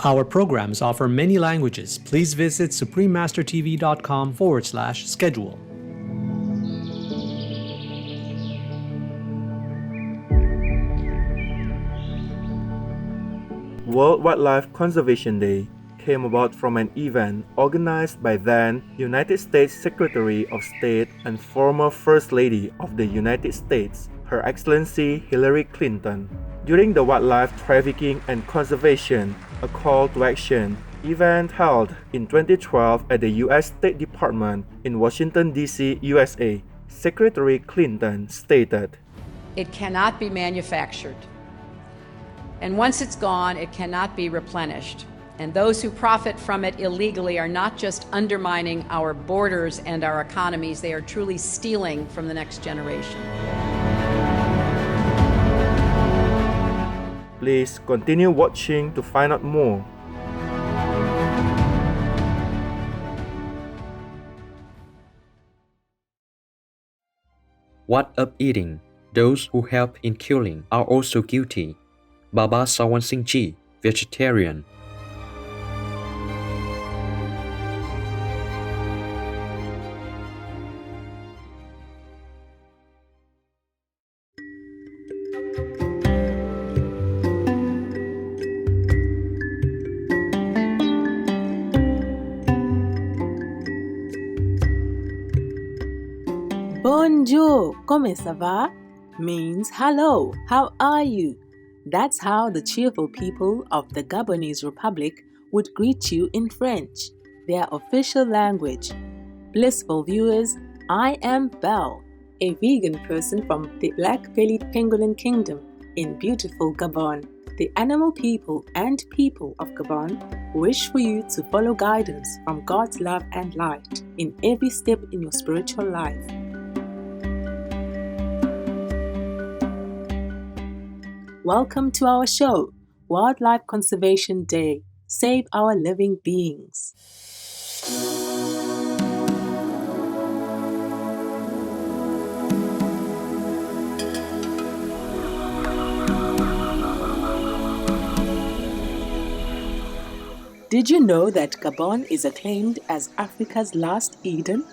Our programs offer many languages. Please visit suprememastertv.com/schedule. World Wildlife Conservation Day came about from an event organized by then United States Secretary of State and former First Lady of the United States, Her Excellency Hillary Clinton. During the Wildlife Trafficking and Conservation, a Call to Action event held in 2012 at the U.S. State Department in Washington, D.C., USA, Secretary Clinton stated, "It cannot be manufactured. And once it's gone, it cannot be replenished. And those who profit from it illegally are not just undermining our borders and our economies, they are truly stealing from the next generation." Please continue watching to find out more. What of eating? Those who help in killing are also guilty. Baba Sawan Singh Ji, vegetarian. Bonjour, comment ça va? Means hello, how are you? That's how the cheerful people of the Gabonese Republic would greet you in French, their official language. Blissful viewers, I am Belle, a vegan person from the black-bellied pangolin kingdom in beautiful Gabon. The animal people and people of Gabon wish for you to follow guidance from God's love and light in every step in your spiritual life. Welcome to our show, Wildlife Conservation Day. Save our living beings. Did you know that Gabon is acclaimed as Africa's last Eden?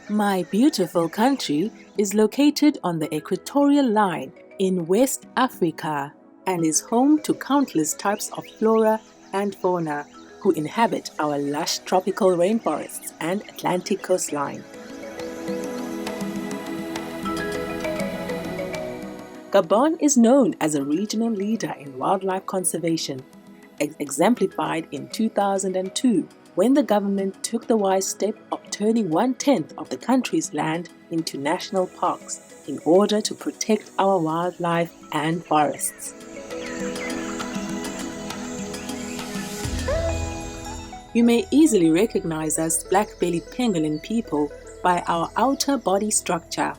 My beautiful country is located on the equatorial line in West Africa and is home to countless types of flora and fauna who inhabit our lush tropical rainforests and Atlantic coastline. Gabon is known as a regional leader in wildlife conservation, exemplified in 2002 when the government took the wise step of turning 1/10 of the country's land into national parks in order to protect our wildlife and forests. You may easily recognize us black-bellied pangolin people by our outer body structure,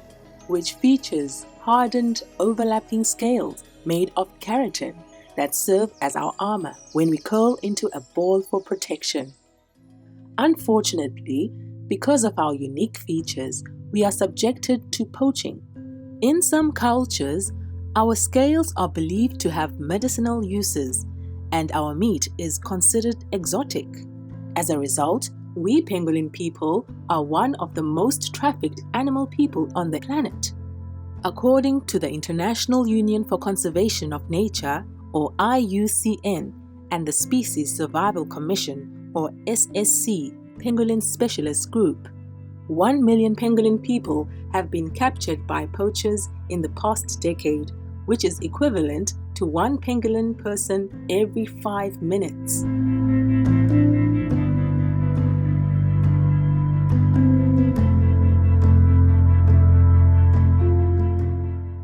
which features hardened, overlapping scales made of keratin that serve as our armor when we curl into a ball for protection. Unfortunately, because of our unique features, we are subjected to poaching. In some cultures, our scales are believed to have medicinal uses, and our meat is considered exotic. As a result, we pangolin people are one of the most trafficked animal people on the planet. According to the International Union for Conservation of Nature, or IUCN, and the Species Survival Commission, or SSC, Pangolin Specialist Group, 1 million pangolin people have been captured by poachers in the past decade, which is equivalent to 1 pangolin person every 5 minutes.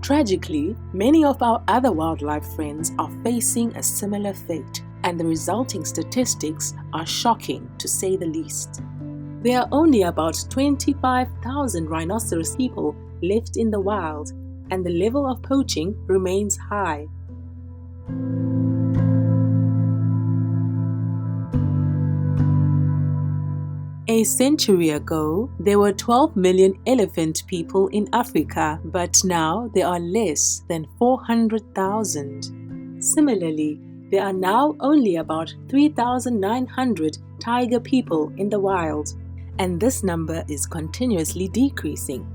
Tragically, many of our other wildlife friends are facing a similar fate, and the resulting statistics are shocking to say the least. There are only about 25,000 rhinoceros people left in the wild, and the level of poaching remains high. A century ago, there were 12 million elephant people in Africa, but now there are less than 400,000. Similarly, There are now only about 3,900 tiger people in the wild, and this number is continuously decreasing.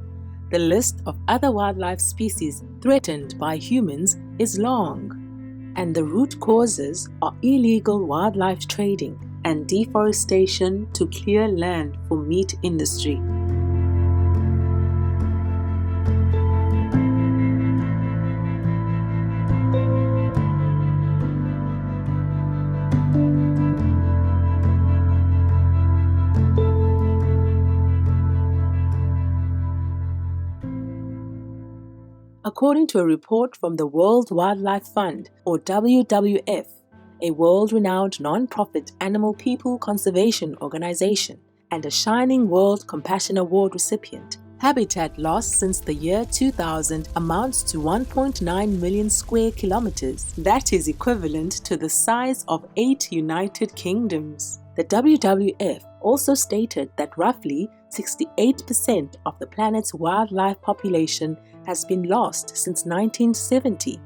The list of other wildlife species threatened by humans is long, and the root causes are illegal wildlife trading and deforestation to clear land for meat industry. According to a report from the World Wildlife Fund, or WWF, a world-renowned non-profit animal people conservation organization and a Shining World Compassion Award recipient, habitat loss since the year 2000 amounts to 1.9 million square kilometers. That is equivalent to the size of 8 United Kingdoms. The WWF also stated that roughly 68% of the planet's wildlife population has been lost since 1970.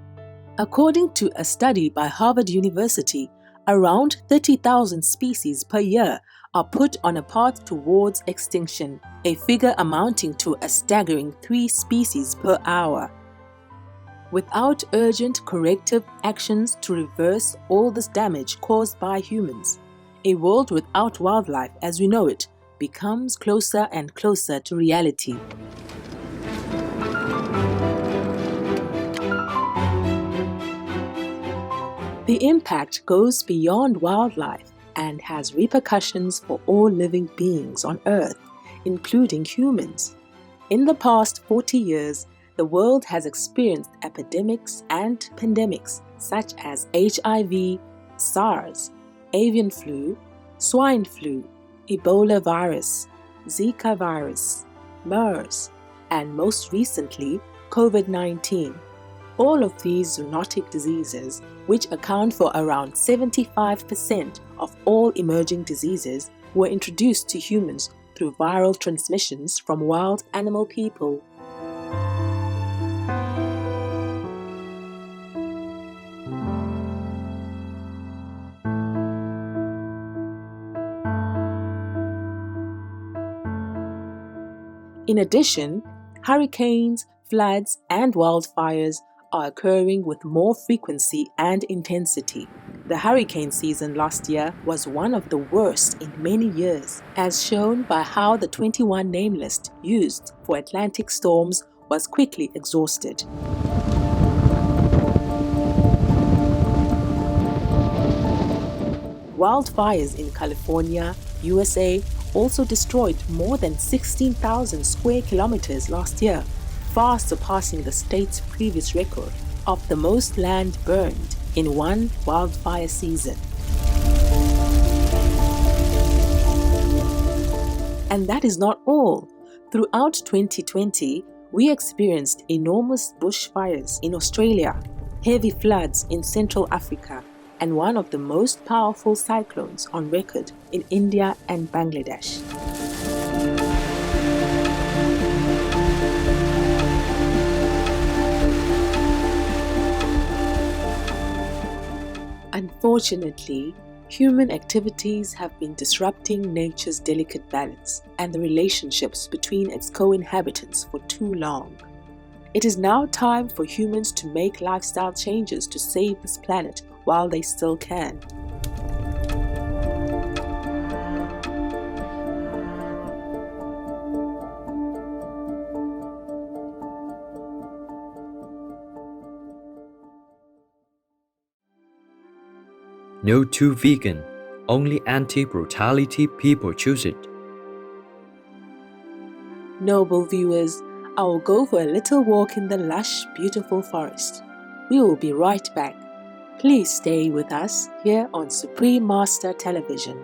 According to a study by Harvard University, around 30,000 species per year are put on a path towards extinction, a figure amounting to a staggering 3 species per hour. Without urgent corrective actions to reverse all this damage caused by humans, a world without wildlife as we know it becomes closer and closer to reality. The impact goes beyond wildlife and has repercussions for all living beings on Earth, including humans. In the past 40 years, the world has experienced epidemics and pandemics such as HIV, SARS, avian flu, swine flu, Ebola virus, Zika virus, MERS, and most recently, COVID-19. All of these zoonotic diseases, which account for around 75% of all emerging diseases, were introduced to humans through viral transmissions from wild animal people. In addition, hurricanes, floods, and wildfires are occurring with more frequency and intensity. The hurricane season last year was one of the worst in many years, as shown by how the 21 name list used for Atlantic storms was quickly exhausted. Wildfires in California, USA, also destroyed more than 16,000 square kilometers last year, far surpassing the state's previous record of the most land burned in one wildfire season. And that is not all. Throughout 2020, we experienced enormous bushfires in Australia, heavy floods in Central Africa, and one of the most powerful cyclones on record in India and Bangladesh. Unfortunately, human activities have been disrupting nature's delicate balance and the relationships between its co-inhabitants for too long. It is now time for humans to make lifestyle changes to save this planet while they still can. No two vegan, only anti-brutality people choose it. Noble viewers, I will go for a little walk in the lush, beautiful forest. We will be right back. Please stay with us here on Supreme Master Television.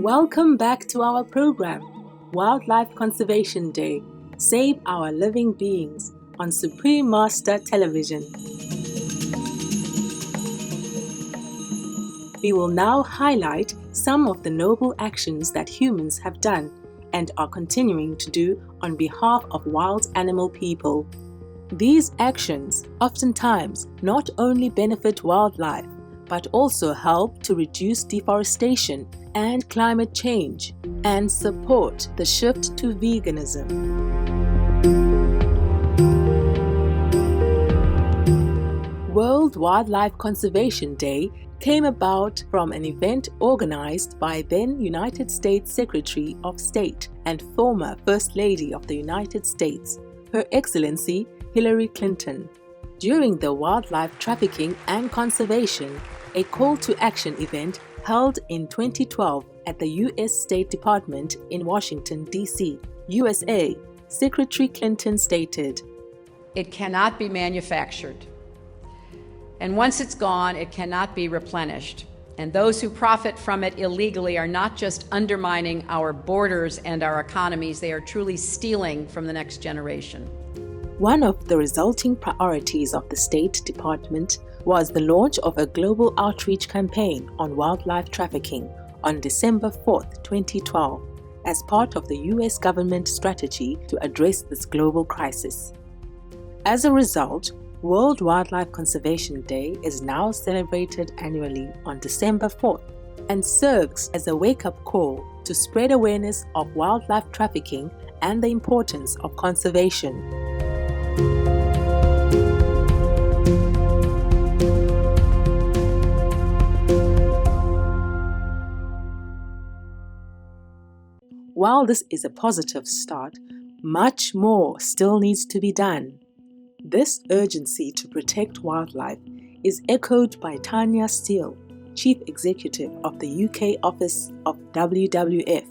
Welcome back to our program, Wildlife Conservation Day, Save Our Living Beings on Supreme Master Television. We will now highlight some of the noble actions that humans have done and are continuing to do on behalf of wild animal people. These actions oftentimes not only benefit wildlife, but also help to reduce deforestation and climate change and support the shift to veganism. World Wildlife Conservation Day came about from an event organized by then United States Secretary of State and former First Lady of the United States, Her Excellency Hillary Clinton. During the Wildlife Trafficking and Conservation, a call to action event held in 2012 at the U.S. State Department in Washington, D.C., USA, Secretary Clinton stated, It cannot be manufactured. And once it's gone, it cannot be replenished. And those who profit from it illegally are not just undermining our borders and our economies, they are truly stealing from the next generation. One of the resulting priorities of the State Department was the launch of a global outreach campaign on wildlife trafficking on December 4, 2012, as part of the U.S. government strategy to address this global crisis. As a result, World Wildlife Conservation Day is now celebrated annually on December 4th and serves as a wake-up call to spread awareness of wildlife trafficking and the importance of conservation. While this is a positive start, much more still needs to be done. This urgency to protect wildlife is echoed by Tanya Steele, Chief Executive of the UK office of WWF,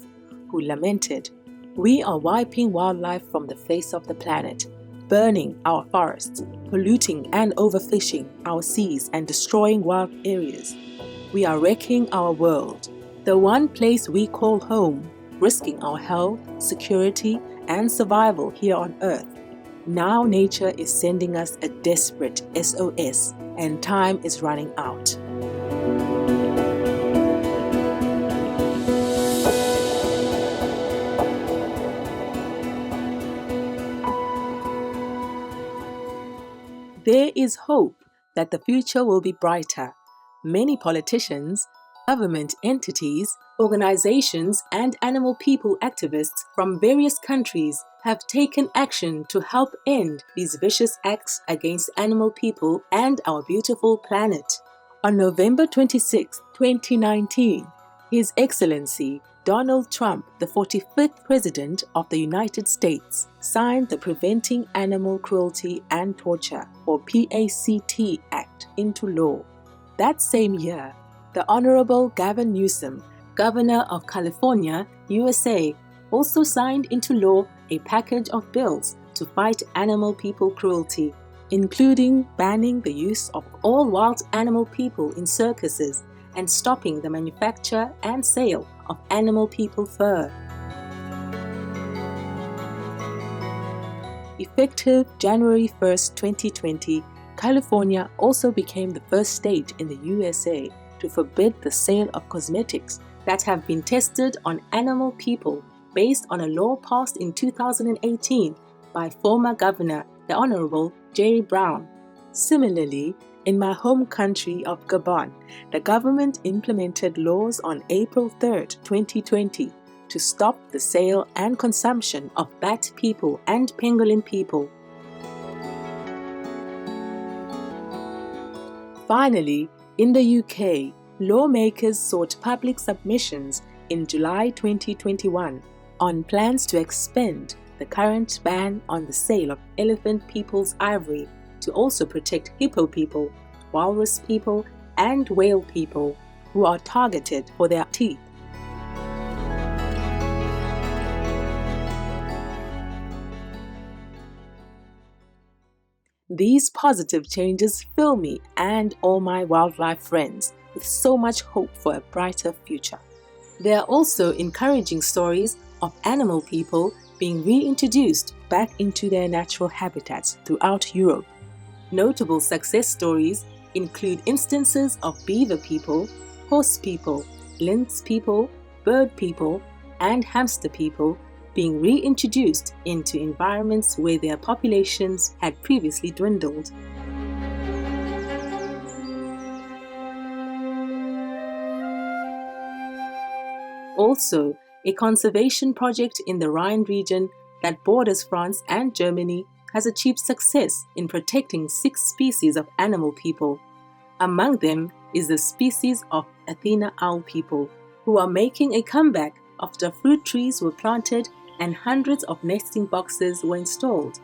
who lamented, "We are wiping wildlife from the face of the planet, burning our forests, polluting and overfishing our seas and destroying wild areas. We are wrecking our world, the one place we call home, risking our health, security, and survival here on Earth. Now nature is sending us a desperate SOS, and time is running out." There is hope that the future will be brighter. Many politicians, government entities, organizations, and animal people activists from various countries have taken action to help end these vicious acts against animal people and our beautiful planet. On November 26, 2019, His Excellency Donald Trump, the 45th President of the United States, signed the Preventing Animal Cruelty and Torture, or PACT Act, into law. That same year, the Honorable Gavin Newsom, Governor of California, USA, also signed into law a package of bills to fight animal people cruelty, including banning the use of all wild animal people in circuses and stopping the manufacture and sale of animal people fur. Effective January 1, 2020, California also became the first state in the USA to forbid the sale of cosmetics that have been tested on animal people based on a law passed in 2018 by former Governor, the Honorable Jerry Brown. Similarly, in my home country of Gabon, the government implemented laws on April 3, 2020 to stop the sale and consumption of bat people and pangolin people. Finally, in the UK, lawmakers sought public submissions in July 2021 on plans to expand the current ban on the sale of elephant people's ivory to also protect hippo people, walrus people, and whale people who are targeted for their teeth. These positive changes fill me and all my wildlife friends with so much hope for a brighter future. There are also encouraging stories of animal people being reintroduced back into their natural habitats throughout Europe. Notable success stories include instances of beaver people, horse people, lynx people, bird people, and hamster people being reintroduced into environments where their populations had previously dwindled. Also, a conservation project in the Rhine region that borders France and Germany has achieved success in protecting 6 species of animal people. Among them is the species of Athena owl people, who are making a comeback after fruit trees were planted and hundreds of nesting boxes were installed.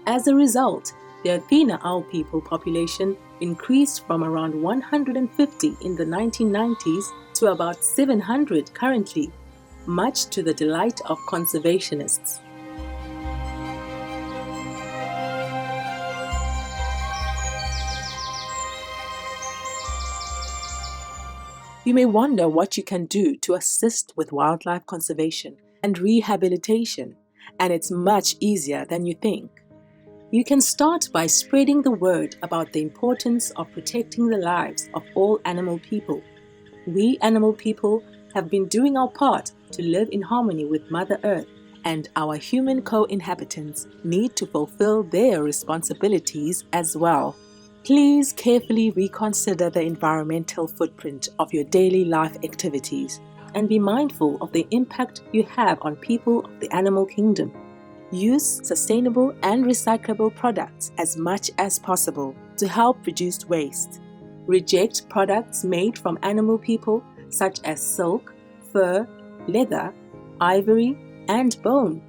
As a result, the Athena owl people population increased from around 150 in the 1990s to about 700 currently, much to the delight of conservationists. You may wonder what you can do to assist with wildlife conservation and rehabilitation, and it's much easier than you think. You can start by spreading the word about the importance of protecting the lives of all animal people. We animal people have been doing our part to live in harmony with Mother Earth, and our human co-inhabitants need to fulfill their responsibilities as well. Please carefully reconsider the environmental footprint of your daily life activities and be mindful of the impact you have on people of the animal kingdom. Use sustainable and recyclable products as much as possible to help reduce waste. Reject products made from animal people such as silk, fur, leather, ivory, and bone.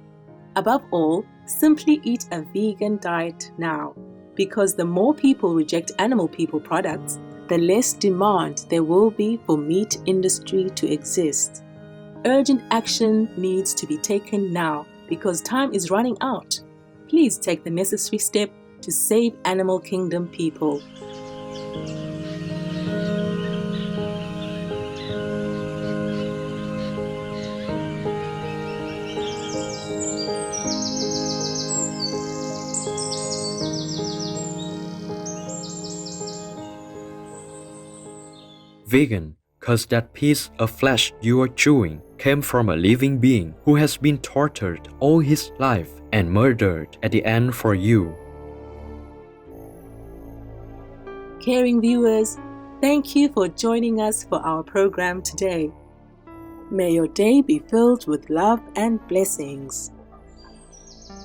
Above all, simply eat a vegan diet now, because the more people reject animal people products, the less demand there will be for meat industry to exist. Urgent action needs to be taken now because time is running out. Please take the necessary step to save animal kingdom people. Vegan, cause that piece of flesh you are chewing came from a living being who has been tortured all his life and murdered at the end for you. Caring viewers, thank you for joining us for our program today. May your day be filled with love and blessings.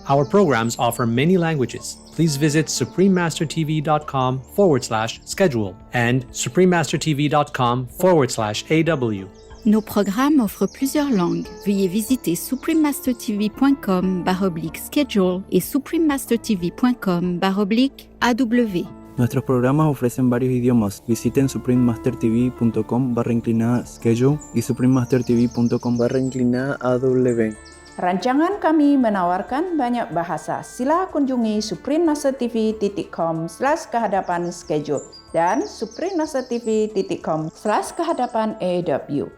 Our programs offer many languages. Please visit suprememastertv.com/schedule and suprememastertv.com/AW. Nos programmes offrent plusieurs langues. Veuillez visiter suprememastertv.com/schedule et suprememastertv.com/AW. Nuestros programas ofrecen varios idiomas. Visiten suprememastertv.com/schedule y suprememastertv.com/AW. Rancangan kami menawarkan banyak bahasa. Sila kunjungi suprememastertv.com/kehadapan schedule dan suprememastertv.com/kehadapan AW.